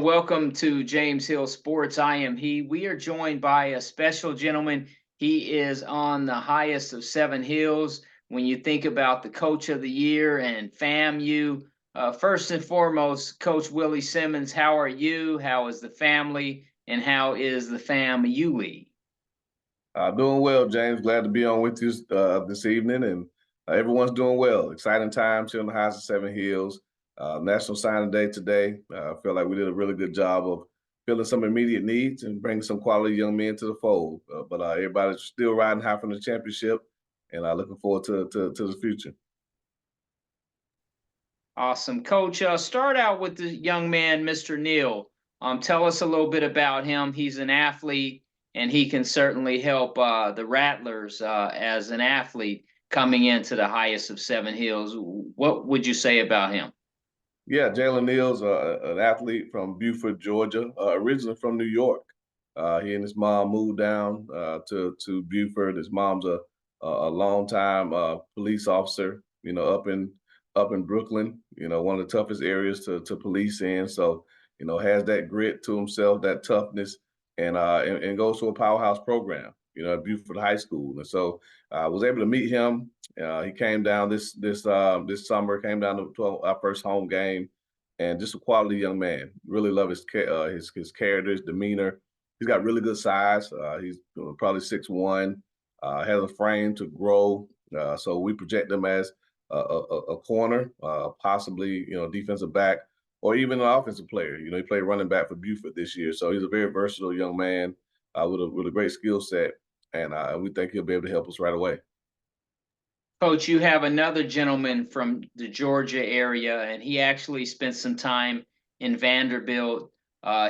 Welcome to James Hill Sports. I am he. We are joined by a special gentleman. He is on the highest of seven hills. When you think about the coach of the year and FAMU, first and foremost, Coach Willie Simmons, how are you? How is the family? And how is the FAMU league? Doing well, James. Glad to be on with you this evening, and everyone's doing well. Exciting times here on the Highs of Seven Hills. National Signing Day today. I feel like we did a really good job of filling some immediate needs and bringing some quality young men to the fold. But everybody's still riding high from the championship, and looking forward to the future. Awesome. Coach, start out with the young man, Mr. Neal. Tell us a little bit about him. He's an athlete, and he can certainly help the Rattlers as an athlete coming into the highest of seven hills. What would you say about him? Yeah, Jalen Neal's an athlete from Beaufort, Georgia, originally from New York. He and his mom moved down to Beaufort. His mom's a longtime police officer, up in Brooklyn. One of the toughest areas to police in. So, has that grit to himself, that toughness, and goes to a powerhouse program. At Beaufort High School. And so I was able to meet him. He came down this summer. Came down to our first home game, and just a quality young man. Really love his character, his demeanor. He's got really good size. He's probably 6'1". Has a frame to grow. So we project him as a corner, possibly defensive back, or even an offensive player. He played running back for Beaufort this year, so he's a very versatile young man with a great skill set, and we think he'll be able to help us right away. Coach, you have another gentleman from the Georgia area, and he actually spent some time in Vanderbilt.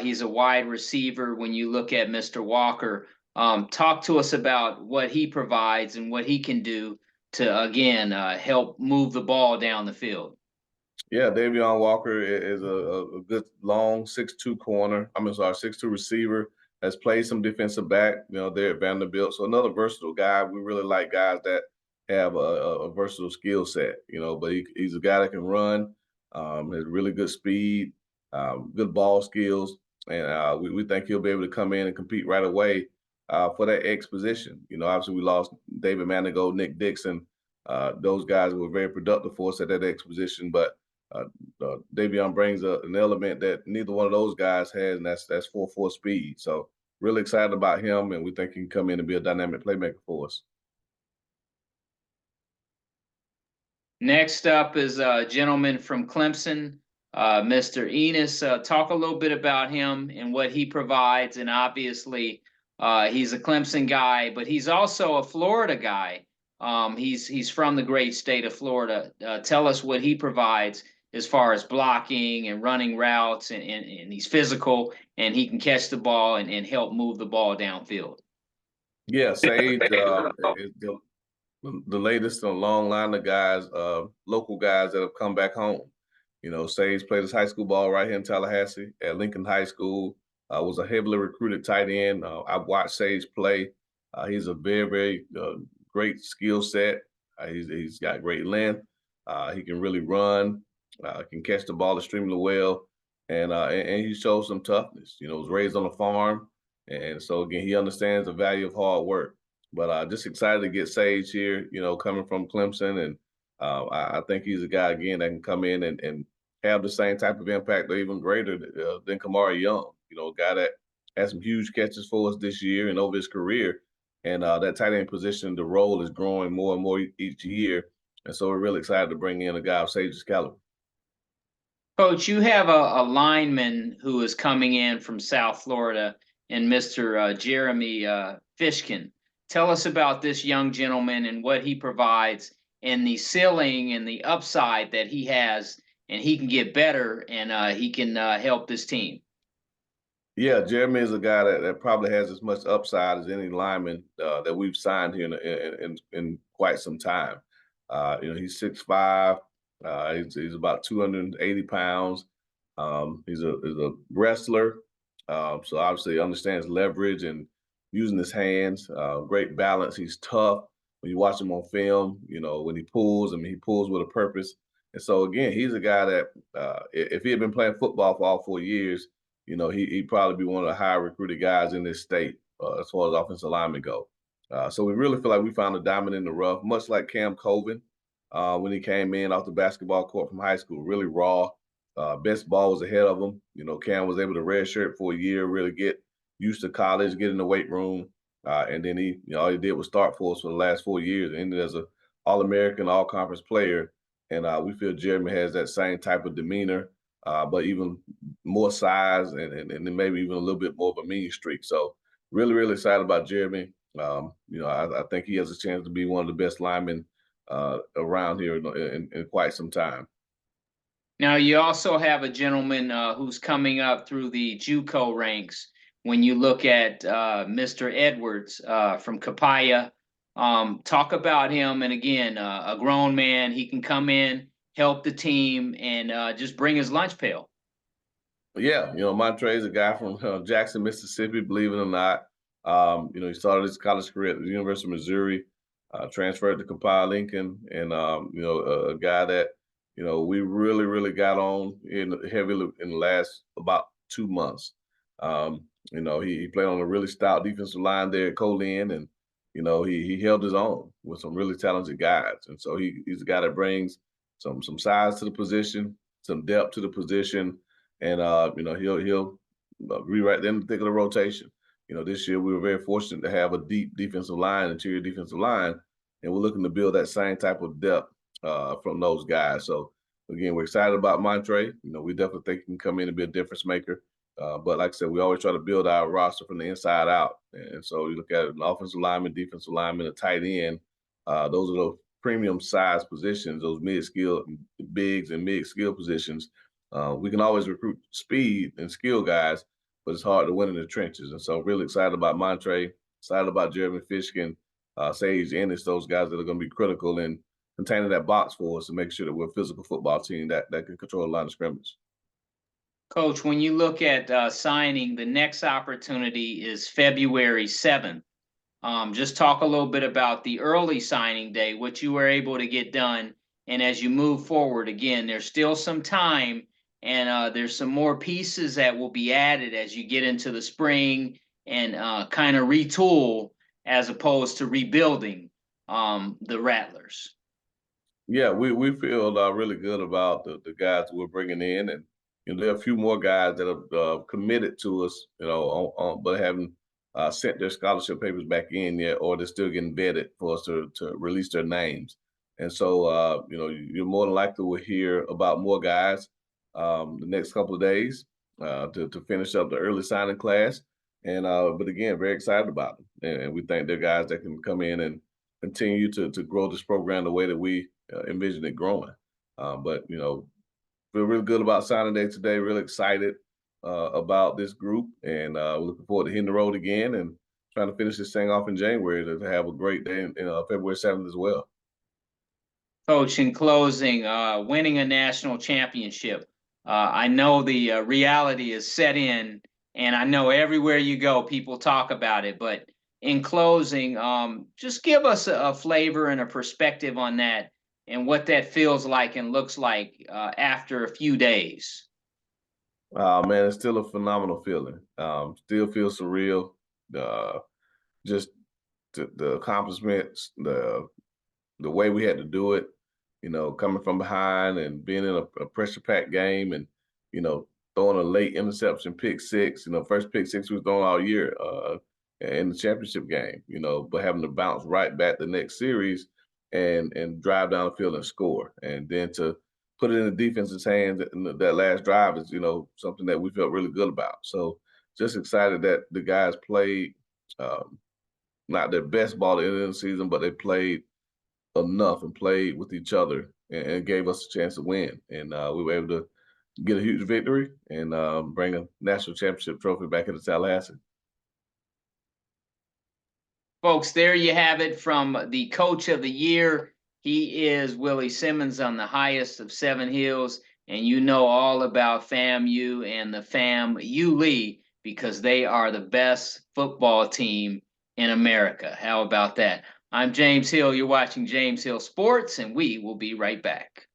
He's a wide receiver when you look at Mr. Walker. Talk to us about what he provides and what he can do to, again, help move the ball down the field. Yeah, Davion Walker is a good long 6'2" corner. I mean, sorry, 6'2" receiver. Has played some defensive back, there at Vanderbilt. So another versatile guy. We really like guys that have a versatile skill set, but he's a guy that can run, has really good speed, good ball skills, and we think he'll be able to come in and compete right away for that X position. Obviously we lost David Manigo, Nick Dixon. Those guys were very productive for us at that X position, but uh, Davion brings an element that neither one of those guys has, and that's 4.4 speed. So really excited about him, and we think he can come in and be a dynamic playmaker for us. Next up is a gentleman from Clemson, Mr. Enos. Talk a little bit about him and what he provides. And obviously, he's a Clemson guy, but he's also a Florida guy. He's from the great state of Florida. Tell us what he provides as far as blocking and running routes, and he's physical and he can catch the ball and help move the ball downfield. Yeah, Sage is the latest in a long line of guys, local guys that have come back home. Sage played his high school ball right here in Tallahassee at Lincoln High School. Was a heavily recruited tight end. I watched Sage play. He's a very, very great skill set. He's got great length. He can really run. Can catch the ball extremely well, and he shows some toughness. Was raised on a farm, and so again, he understands the value of hard work. But just excited to get Sage here, coming from Clemson. And I think he's a guy, again, that can come in and have the same type of impact or even greater than Kamari Young, a guy that had some huge catches for us this year and over his career. And that tight end position, the role is growing more and more each year. And so we're really excited to bring in a guy of Sage's caliber. Coach, you have a lineman who is coming in from South Florida, and Mr. Jeremy Fishkin. Tell us about this young gentleman and what he provides, and the ceiling and the upside that he has, and he can get better, and he can help this team. Yeah, Jeremy is a guy that probably has as much upside as any lineman that we've signed here in quite some time. He's 6'5". He's about 280 pounds. He's a wrestler, so obviously he understands leverage and using his hands. Great balance. He's tough. When you watch him on film, when he pulls, I mean, he pulls with a purpose. And so again, he's a guy that if he had been playing football for all 4 years, he'd probably be one of the higher recruited guys in this state as far as offensive linemen go. So we really feel like we found a diamond in the rough, much like Cam Colvin when he came in off the basketball court from high school, really raw. Best ball was ahead of him. Cam was able to redshirt for a year, really get used to college, get in the weight room, and then all he did was start for us for the last 4 years, and ended as a All-American, All-Conference player. And we feel Jeremy has that same type of demeanor, but even more size and then maybe even a little bit more of a mean streak. So really, really excited about Jeremy. I think he has a chance to be one of the best linemen around here in quite some time. Now, you also have a gentleman who's coming up through the JUCO ranks. When you look at Mr. Edwards from Capaya, talk about him. And again, a grown man, he can come in, help the team, and just bring his lunch pail. Yeah, Montre is a guy from Jackson, Mississippi, believe it or not. He started his college career at the University of Missouri, transferred to Capella Lincoln, and a guy that we really, really got on heavily in the last about 2 months. He played on a really stout defensive line there at Colin, and he held his own with some really talented guys. And so he's a guy that brings some size to the position, some depth to the position, and he'll be right there in the thick of the rotation. This year we were very fortunate to have a deep defensive line, interior defensive line, and we're looking to build that same type of depth from those guys. So again, we're excited about Montre. We definitely think he can come in and be a difference maker. But like I said, we always try to build our roster from the inside out. And so you look at an offensive lineman, defensive lineman, a tight end. Those are those premium size positions, those mid-skill bigs and mid-skill positions. We can always recruit speed and skill guys, but it's hard to win in the trenches. And so really excited about Montre, excited about Jeremy Fishkin, Sage Ennis, those guys that are going to be critical in containing that box for us to make sure that we're a physical football team that can control the line of scrimmage. Coach, when you look at signing, the next opportunity is February 7th. Just talk a little bit about the early signing day, what you were able to get done. And as you move forward, again, there's still some time, and there's some more pieces that will be added as you get into the spring and kind of retool as opposed to rebuilding the Rattlers. Yeah, we feel really good about the guys that we're bringing in, and there are a few more guys that have committed to us, but haven't sent their scholarship papers back in yet, or they're still getting vetted for us to release their names. And so, you're more than likely will hear about more guys the next couple of days to finish up the early signing class. And but again, very excited about them, and we think they're guys that can come in and continue to grow this program the way that we envision it growing. But feel really good about signing day today. Really excited about this group, and we're looking forward to hitting the road again and trying to finish this thing off in January to have a great day in February 7th as well. Coach, in closing, winning a national championship, I know the reality is set in, and I know everywhere you go, people talk about it. But in closing, just give us a flavor and a perspective on that and what that feels like and looks like after a few days. Man, it's still a phenomenal feeling. Still feels surreal. Just the accomplishments, the way we had to do it, coming from behind and being in a pressure-packed game and, throwing a late interception, pick six, first pick six we was throwing all year in the championship game, but having to bounce right back the next series and drive down the field and score. And then to put it in the defense's hands in that last drive is, something that we felt really good about. So just excited that the guys played not their best ball at the end of the season, but they played enough and played with each other and gave us a chance to win. And we were able to get a huge victory and bring a national championship trophy back into Tallahassee. Folks, there you have it from the Coach of the Year. He is Willie Simmons on the highest of 7 hills, and you know all about FAMU and the FAMU because they are the best football team in America. How about that? I'm James Hill. You're watching James Hill Sports, and we will be right back.